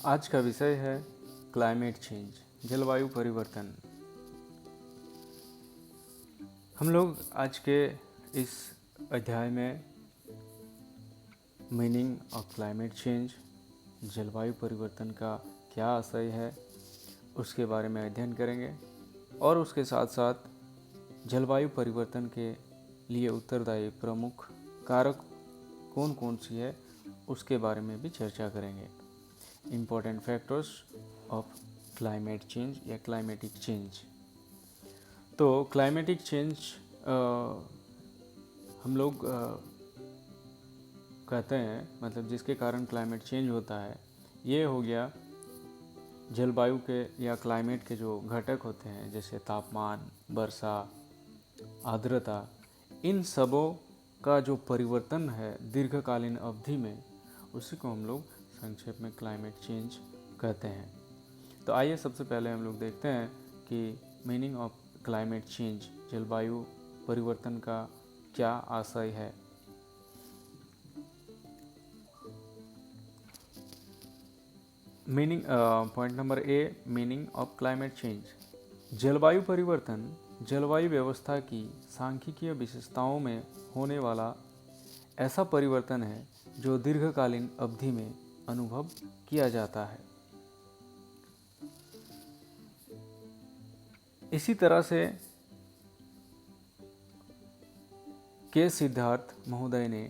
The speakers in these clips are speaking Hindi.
आज का विषय है क्लाइमेट चेंज, जलवायु परिवर्तन। हम लोग आज के इस अध्याय में मीनिंग ऑफ क्लाइमेट चेंज, जलवायु परिवर्तन का क्या आशय है, उसके बारे में अध्ययन करेंगे और उसके साथ साथ जलवायु परिवर्तन के लिए उत्तरदायी प्रमुख कारक कौन कौन सी है उसके बारे में भी चर्चा करेंगे। Important factors of climate change या क्लाइमेटिक चेंज। तो क्लाइमेटिक चेंज हम लोग कहते हैं, मतलब जिसके कारण क्लाइमेट चेंज होता है, ये हो गया जलवायु के या क्लाइमेट के जो घटक होते हैं, जैसे तापमान, वर्षा, आर्द्रता, इन सबों का जो परिवर्तन है दीर्घकालीन अवधि में, उसी को हम लोग संक्षेप में क्लाइमेट चेंज कहते हैं। तो आइए सबसे पहले हम लोग देखते हैं कि मीनिंग ऑफ क्लाइमेट चेंज, जलवायु परिवर्तन का क्या आशय है। Meaning, point number A, meaning of climate change. जलवायु परिवर्तन जलवायु व्यवस्था की सांख्यिकीय विशेषताओं में होने वाला ऐसा परिवर्तन है जो दीर्घकालीन अवधि में अनुभव किया जाता है। इसी तरह से के सिद्धार्थ महोदय ने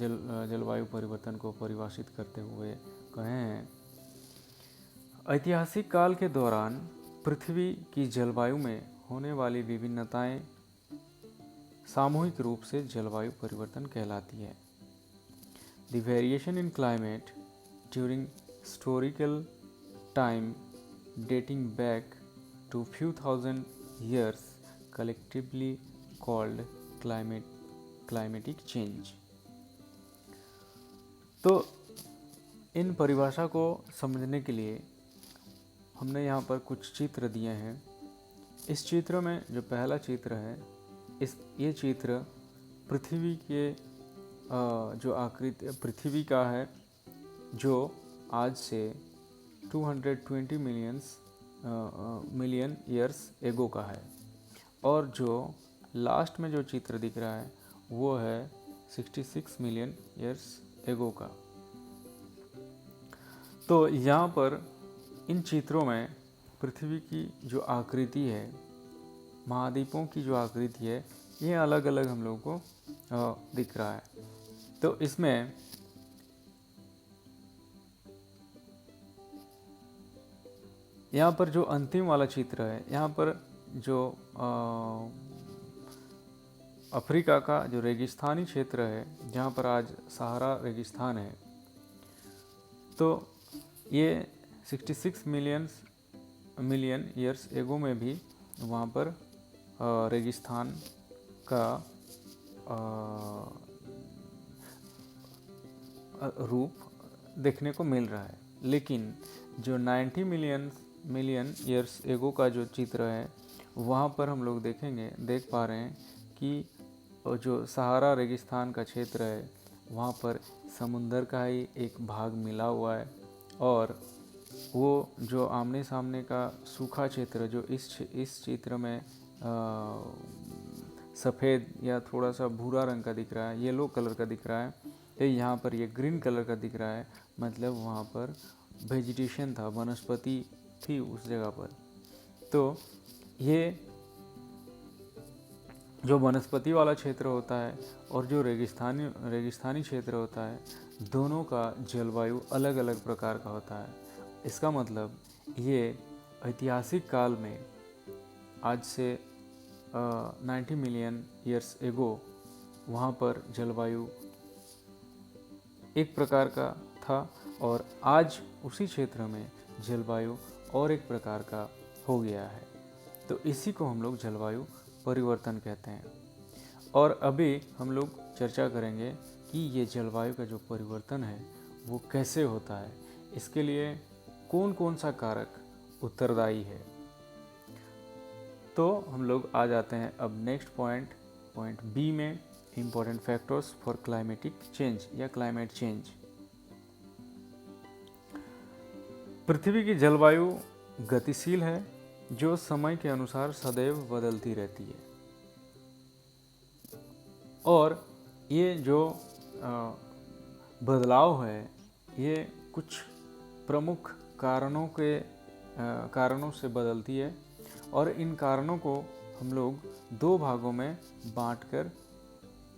जलवायु परिवर्तन को परिभाषित करते हुए कहे हैं, ऐतिहासिक काल के दौरान पृथ्वी की जलवायु में होने वाली विभिन्नताएं सामूहिक रूप से जलवायु परिवर्तन कहलाती है। The variation in climate during historical time dating back to few thousand years collectively called climatic change। तो इन परिभाषा को समझने के लिए हमने यहाँ पर कुछ चित्र दिए हैं। इस चित्र में जो पहला चित्र है, ये चित्र पृथ्वी के जो आकृति पृथ्वी का है, जो आज से 220 मिलियन ईयर्स एगो का है, और जो लास्ट में जो चित्र दिख रहा है वो है 66 मिलियन ईयर्स एगो का। तो यहाँ पर इन चित्रों में पृथ्वी की जो आकृति है, महाद्वीपों की जो आकृति है, ये अलग अलग हम लोगों को दिख रहा है। तो इसमें यहाँ पर जो अंतिम वाला चित्र है, यहाँ पर जो अफ्रीका का जो रेगिस्तानी क्षेत्र है, जहाँ पर आज सहारा रेगिस्तान है, तो ये 66 मिलियन ईयर्स एगो में भी वहाँ पर रेगिस्तान का रूप देखने को मिल रहा है। लेकिन जो 90 मिलियन ईयर्स एगो का जो चित्र है, वहाँ पर हम लोग देख पा रहे हैं कि जो सहारा रेगिस्तान का क्षेत्र है, वहाँ पर समुंदर का ही एक भाग मिला हुआ है, और वो जो आमने सामने का सूखा क्षेत्र जो इस चित्र में सफ़ेद या थोड़ा सा भूरा रंग का दिख रहा है, येलो कलर का दिख रहा है, यहाँ पर ये ग्रीन कलर का दिख रहा है, मतलब वहाँ पर वेजिटेशन था, वनस्पति थी उस जगह पर। तो ये जो वनस्पति वाला क्षेत्र होता है और जो रेगिस्तानी क्षेत्र होता है, दोनों का जलवायु अलग अलग प्रकार का होता है। इसका मतलब ये ऐतिहासिक काल में आज से 90 मिलियन ईयर्स एगो वहाँ पर जलवायु एक प्रकार का था, और आज उसी क्षेत्र में जलवायु और एक प्रकार का हो गया है। तो इसी को हम लोग जलवायु परिवर्तन कहते हैं। और अभी हम लोग चर्चा करेंगे कि ये जलवायु का जो परिवर्तन है वो कैसे होता है, इसके लिए कौन कौन सा कारक उत्तरदायी है। तो हम लोग आ जाते हैं अब नेक्स्ट पॉइंट बी में, important factors for climatic change या क्लाइमेट चेंज। पृथ्वी की जलवायु गतिशील है, जो समय के अनुसार सदैव बदलती रहती है। और ये जो बदलाव है, ये कुछ प्रमुख कारणों से बदलती है, और इन कारणों को हम लोग दो भागों में बांटकर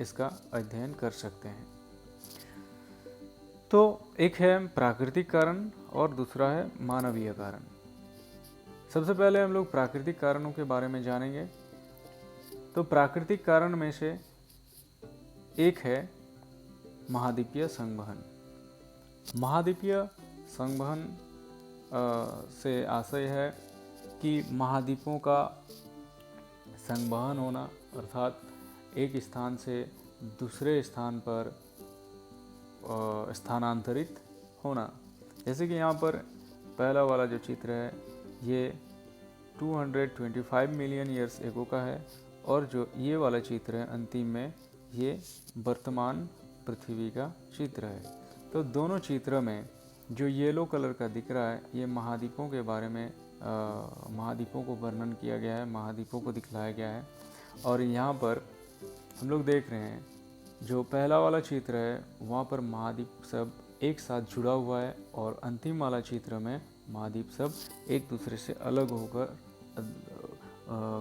इसका अध्ययन कर सकते हैं। तो एक है प्राकृतिक कारण और दूसरा है मानवीय कारण। सबसे पहले हम लोग प्राकृतिक कारणों के बारे में जानेंगे। तो प्राकृतिक कारण में से एक है महाद्वीपीय संवहन। महाद्वीपीय संवहन से आशय है कि महाद्वीपों का संवहन होना, अर्थात एक स्थान से दूसरे स्थान पर स्थानांतरित होना। जैसे कि यहाँ पर पहला वाला जो चित्र है, ये 225 मिलियन ईयर्स एगो का है, और जो ये वाला चित्र है अंतिम में, ये वर्तमान पृथ्वी का चित्र है। तो दोनों चित्र में जो येलो कलर का दिख रहा है, ये महाद्वीपों के बारे में महाद्वीपों को वर्णन किया गया है, महाद्वीपों को दिखलाया गया है। और यहाँ पर हम लोग देख रहे हैं जो पहला वाला चित्र है, वहाँ पर महाद्वीप सब एक साथ जुड़ा हुआ है, और अंतिम वाला चित्र में महाद्वीप सब एक दूसरे से अलग होकर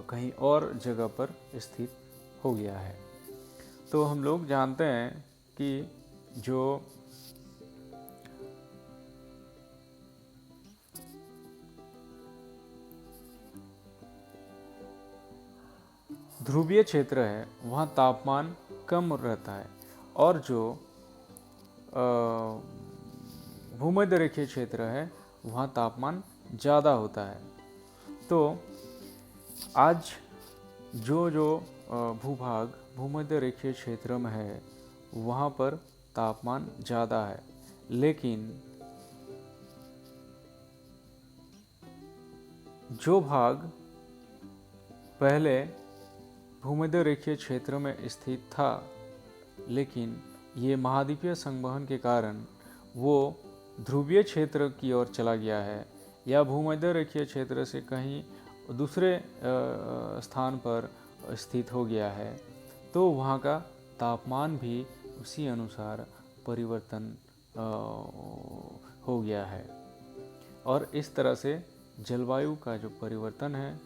कहीं और जगह पर स्थित हो गया है। तो हम लोग जानते हैं कि जो ध्रुवीय क्षेत्र है, वहाँ तापमान कम रहता है, और जो भूमध्य रेखीय क्षेत्र है, वहाँ तापमान ज़्यादा होता है। तो आज जो भूभाग भूमध्य रेखीय क्षेत्र में है, वहाँ पर तापमान ज़्यादा है, लेकिन जो भाग पहले भूमध्य रेखीय क्षेत्र में स्थित था, लेकिन ये महाद्वीपीय संवहन के कारण वो ध्रुवीय क्षेत्र की ओर चला गया है, या भूमध्य रेखीय क्षेत्र से कहीं दूसरे स्थान पर स्थित हो गया है, तो वहाँ का तापमान भी उसी अनुसार परिवर्तन हो गया है। और इस तरह से जलवायु का जो परिवर्तन है,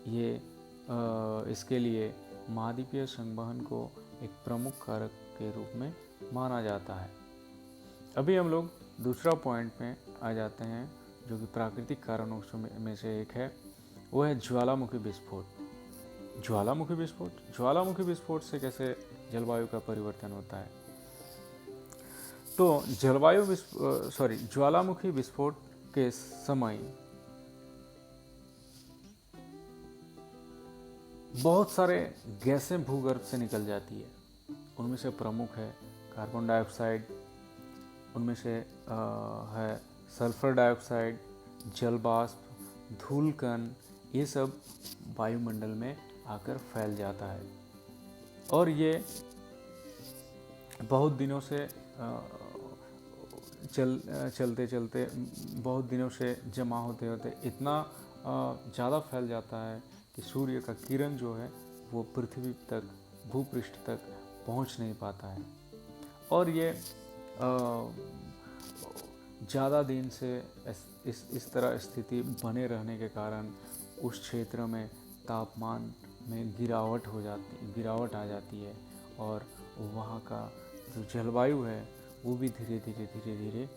ये इसके लिए महाद्वीपीय संवहन को एक प्रमुख कारक के रूप में माना जाता है। अभी हम लोग दूसरा पॉइंट में आ जाते हैं, जो कि प्राकृतिक कारणों में से एक है, वो है ज्वालामुखी विस्फोट। ज्वालामुखी विस्फोट से कैसे जलवायु का परिवर्तन होता है? तो ज्वालामुखी विस्फोट के समय बहुत सारे गैसें भूगर्भ से निकल जाती है। उनमें से प्रमुख है कार्बन डाइऑक्साइड, उनमें से है सल्फर डाइऑक्साइड, जलवाष्प, धूलकण, ये सब वायुमंडल में आकर फैल जाता है, और ये बहुत दिनों से चलते बहुत दिनों से जमा होते होते इतना ज़्यादा फैल जाता है कि सूर्य का किरण जो है वो पृथ्वी तक, भूपृष्ठ तक पहुंच नहीं पाता है, और ये ज़्यादा दिन से इस तरह स्थिति बने रहने के कारण उस क्षेत्र में तापमान में गिरावट आ जाती है, और वहाँ का जो जलवायु है वो भी धीरे धीरे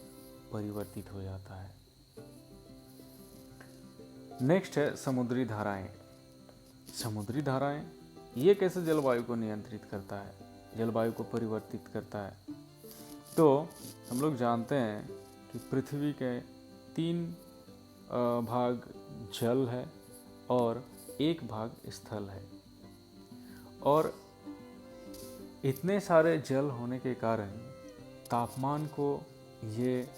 परिवर्तित हो जाता है। नेक्स्ट है समुद्री धाराएं। समुद्री धाराएं ये कैसे जलवायु को नियंत्रित करता है, जलवायु को परिवर्तित करता है? तो हम लोग जानते हैं कि पृथ्वी के 3 भाग जल है और 1 भाग स्थल है, और इतने सारे जल होने के कारण तापमान को ये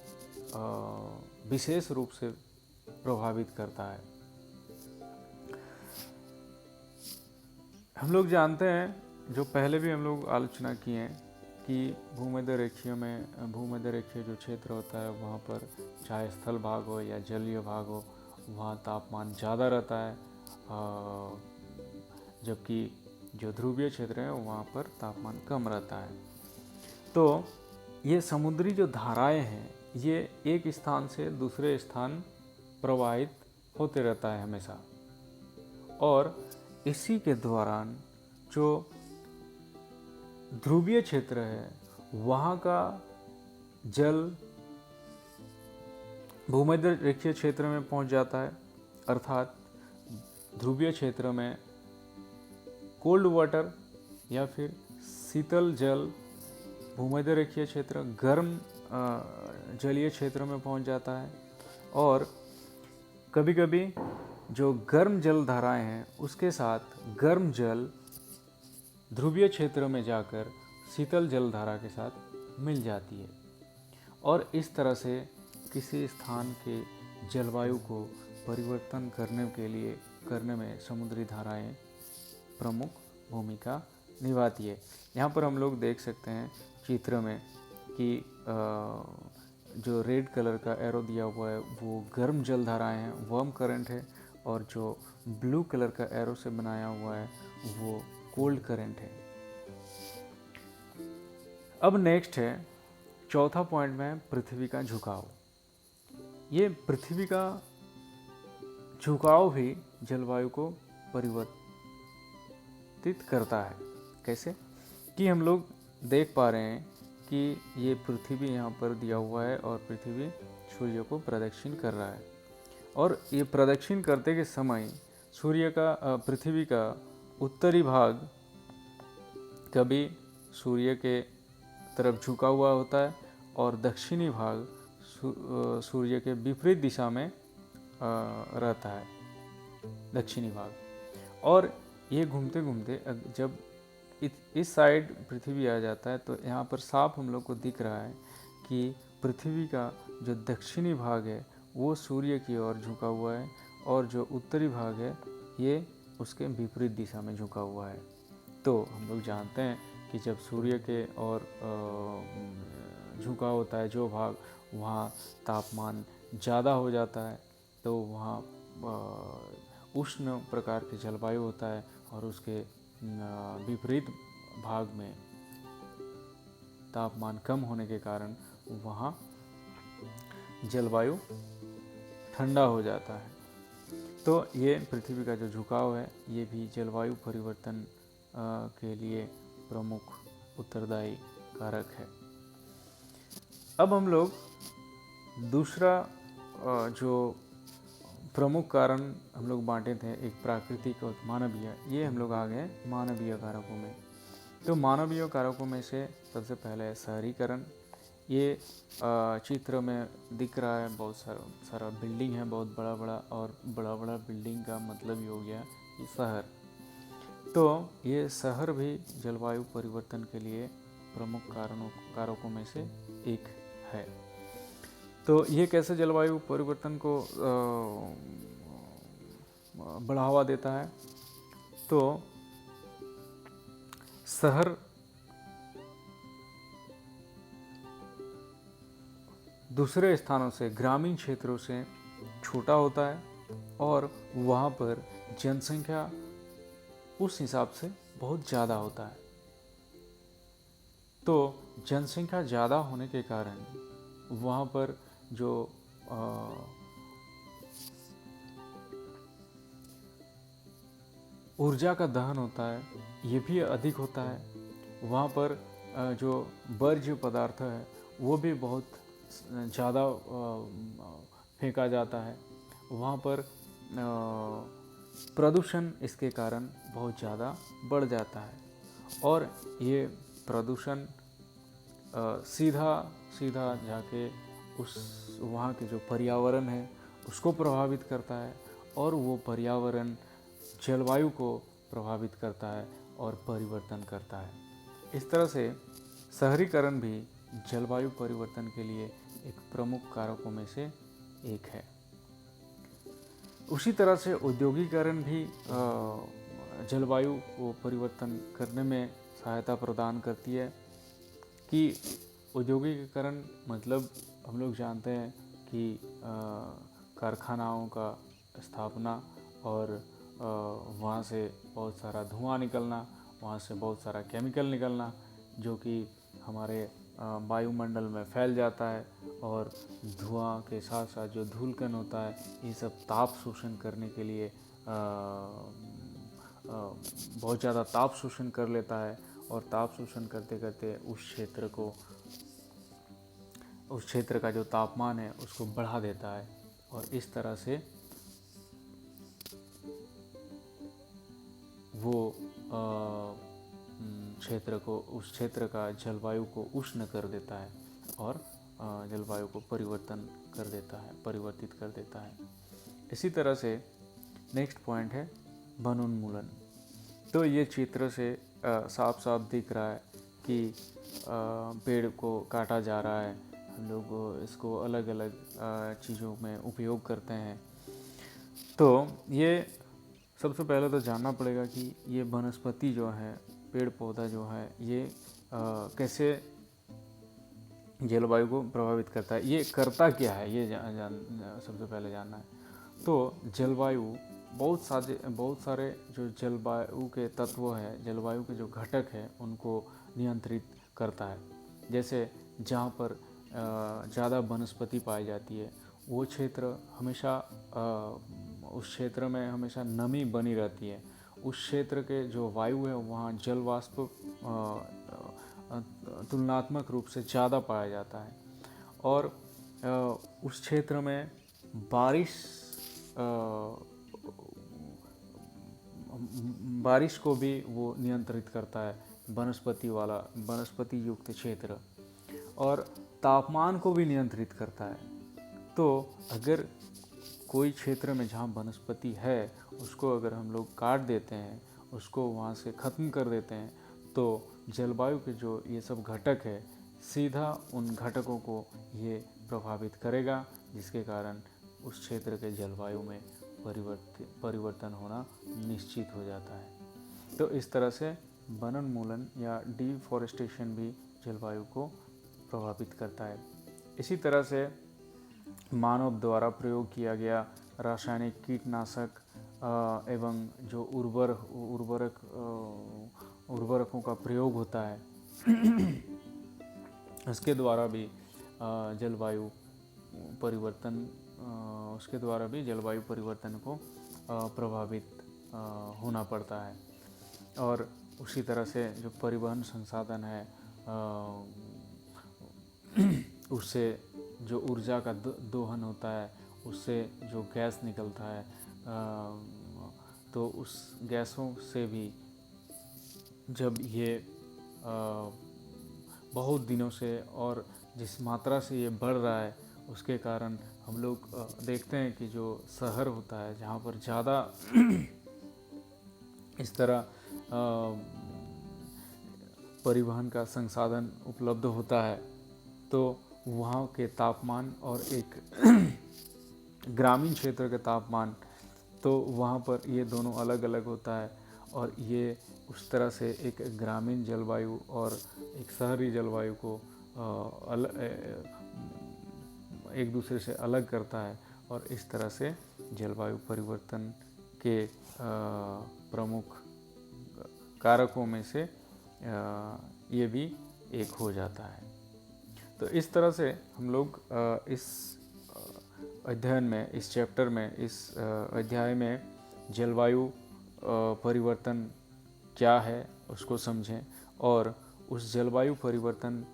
विशेष रूप से प्रभावित करता है। हम लोग जानते हैं, जो पहले भी हम लोग आलोचना किए हैं, कि भूमध्य रेखीय जो क्षेत्र होता है वहाँ पर चाहे स्थल भाग हो या जलीय भाग हो, वहाँ तापमान ज़्यादा रहता है, जबकि जो ध्रुवीय क्षेत्र है वहाँ पर तापमान कम रहता है। तो ये समुद्री जो धाराएं हैं ये एक स्थान से दूसरे स्थान प्रवाहित होते रहता है हमेशा, और इसी के दौरान जो ध्रुवीय क्षेत्र है वहाँ का जल भूमध्य रेखीय क्षेत्र में पहुँच जाता है, अर्थात ध्रुवीय क्षेत्र में कोल्ड वाटर या फिर शीतल जल भूमध्य रेखीय क्षेत्र गर्म जलीय क्षेत्र में पहुंच जाता है, और कभी कभी जो गर्म जल धाराएं हैं उसके साथ गर्म जल ध्रुवीय क्षेत्र में जाकर शीतल जल धारा के साथ मिल जाती है, और इस तरह से किसी स्थान के जलवायु को परिवर्तन करने में समुद्री धाराएं प्रमुख भूमिका निभाती है। यहाँ पर हम लोग देख सकते हैं चित्र में कि जो रेड कलर का एरो दिया हुआ है वो गर्म जल धाराएं हैं, वार्म करंट है, और जो ब्लू कलर का एरो से बनाया हुआ है वो कोल्ड करंट है। अब नेक्स्ट है चौथा पॉइंट में पृथ्वी का झुकाव। ये पृथ्वी का झुकाव भी जलवायु को परिवर्तित करता है। कैसे कि हम लोग देख पा रहे हैं कि ये पृथ्वी यहाँ पर दिया हुआ है और पृथ्वी सूर्य को प्रदक्षिण कर रहा है, और ये प्रदक्षिण करते के समय पृथ्वी का उत्तरी भाग कभी सूर्य के तरफ झुका हुआ होता है और दक्षिणी भाग सूर्य के विपरीत दिशा में रहता है, दक्षिणी भाग। और ये घूमते घूमते जब इस साइड पृथ्वी आ जाता है तो यहाँ पर साफ हम लोग को दिख रहा है कि पृथ्वी का जो दक्षिणी भाग है वो सूर्य की ओर झुका हुआ है, और जो उत्तरी भाग है ये उसके विपरीत दिशा में झुका हुआ है। तो हम लोग जानते हैं कि जब सूर्य के ओर झुका होता है जो भाग, वहाँ तापमान ज़्यादा हो जाता है, तो वहाँ उष्ण प्रकार की जलवायु होता है, और उसके विपरीत भाग में तापमान कम होने के कारण वहाँ जलवायु ठंडा हो जाता है। तो ये पृथ्वी का जो झुकाव है ये भी जलवायु परिवर्तन के लिए प्रमुख उत्तरदायी कारक है। अब हम लोग दूसरा जो प्रमुख कारण हम लोग बांटे थे, एक प्राकृतिक और मानवीय, ये हम लोग आ गए मानवीय कारकों में। तो मानवीय कारकों में से सबसे पहले है शहरीकरण। ये चित्र में दिख रहा है, बहुत सारा बिल्डिंग है, बहुत बड़ा बड़ा, और बड़ा बड़ा बिल्डिंग का मतलब ये हो गया ये शहर। तो ये शहर भी जलवायु परिवर्तन के लिए प्रमुख कारकों में से एक है। तो ये कैसे जलवायु परिवर्तन को बढ़ावा देता है? तो शहर दूसरे स्थानों से, ग्रामीण क्षेत्रों से छोटा होता है, और वहाँ पर जनसंख्या उस हिसाब से बहुत ज़्यादा होता है। तो जनसंख्या ज़्यादा होने के कारण वहाँ पर जो ऊर्जा का दहन होता है ये भी अधिक होता है। वहाँ पर जो वर्ज्य पदार्थ है वो भी बहुत ज़्यादा फेंका जाता है। वहाँ पर प्रदूषण इसके कारण बहुत ज़्यादा बढ़ जाता है, और ये प्रदूषण सीधा जाके उस वहाँ के जो पर्यावरण है उसको प्रभावित करता है, और वो पर्यावरण जलवायु को प्रभावित करता है और परिवर्तन करता है। इस तरह से शहरीकरण भी जलवायु परिवर्तन के लिए एक प्रमुख कारकों में से एक है। उसी तरह से औद्योगिकरण भी जलवायु को परिवर्तन करने में सहायता प्रदान करती है। कि औद्योगिकीकरण मतलब हम लोग जानते हैं कि कारखानाओं का स्थापना और वहाँ से बहुत सारा धुआं निकलना, वहाँ से बहुत सारा केमिकल निकलना जो कि हमारे वायुमंडल में फैल जाता है, और धुआं के साथ साथ जो धूलकण होता है ये सब ताप शोषण करने के लिए बहुत ज़्यादा ताप शोषण कर लेता है, और ताप शोषण करते करते उस क्षेत्र का जो तापमान है उसको बढ़ा देता है, और इस तरह से वो उस क्षेत्र का जलवायु को उष्ण कर देता है और जलवायु को परिवर्तित कर देता है। इसी तरह से नेक्स्ट पॉइंट है वनोन्मूलन। तो ये चित्र से साफ साफ दिख रहा है कि पेड़ को काटा जा रहा है, हम लोग इसको अलग अलग चीज़ों में उपयोग करते हैं। तो ये सबसे पहले तो जानना पड़ेगा कि ये वनस्पति जो है, पेड़ पौधा जो है, ये कैसे जलवायु को प्रभावित करता है, ये करता क्या है, ये सबसे पहले जानना है। तो जलवायु बहुत सारे जो जलवायु के तत्व है, जलवायु के जो घटक है उनको नियंत्रित करता है। जैसे जहाँ पर ज़्यादा वनस्पति पाई जाती है वो क्षेत्र हमेशा उस क्षेत्र में हमेशा नमी बनी रहती है। उस क्षेत्र के जो वायु है वहाँ जल वाष्प तुलनात्मक रूप से ज़्यादा पाया जाता है, और उस क्षेत्र में बारिश को भी वो नियंत्रित करता है, वनस्पति युक्त क्षेत्र, और तापमान को भी नियंत्रित करता है। तो अगर कोई क्षेत्र में जहाँ वनस्पति है उसको अगर हम लोग काट देते हैं, उसको वहाँ से ख़त्म कर देते हैं, तो जलवायु के जो ये सब घटक है सीधा उन घटकों को ये प्रभावित करेगा, जिसके कारण उस क्षेत्र के जलवायु में परिवर्तन होना निश्चित हो जाता है। तो इस तरह से वनोन्मूलन या डिफॉरेस्टेशन भी जलवायु को प्रभावित करता है। इसी तरह से मानव द्वारा प्रयोग किया गया रासायनिक कीटनाशक एवं जो उर्वरकों का प्रयोग होता है उसके द्वारा भी जलवायु परिवर्तन को प्रभावित होना पड़ता है। और उसी तरह से जो परिवहन संसाधन है उससे जो ऊर्जा का दोहन होता है, उससे जो गैस निकलता है, तो उस गैसों से भी जब ये बहुत दिनों से और जिस मात्रा से ये बढ़ रहा है उसके कारण हम लोग देखते हैं कि जो शहर होता है जहाँ पर ज़्यादा इस तरह परिवहन का संसाधन उपलब्ध होता है, तो वहाँ के तापमान और एक ग्रामीण क्षेत्र के तापमान, तो वहाँ पर ये दोनों अलग अलग होता है, और ये उस तरह से एक ग्रामीण जलवायु और एक शहरी जलवायु को एक दूसरे से अलग करता है, और इस तरह से जलवायु परिवर्तन के प्रमुख कारकों में से ये भी एक हो जाता है। तो इस तरह से हम लोग इस अध्ययन में, इस चैप्टर में, इस अध्याय में जलवायु परिवर्तन क्या है उसको समझें, और उस जलवायु परिवर्तन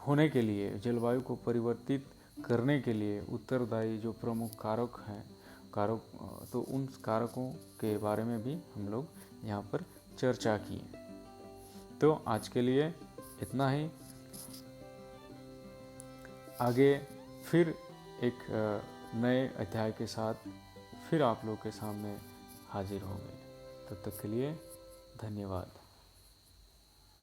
होने के लिए, जलवायु को परिवर्तित करने के लिए उत्तरदायी जो प्रमुख तो उन कारकों के बारे में भी हम लोग यहाँ पर चर्चा की। तो आज के लिए इतना ही। आगे फिर एक नए अध्याय के साथ फिर आप लोग के सामने हाजिर होंगे। तब तक के लिए धन्यवाद।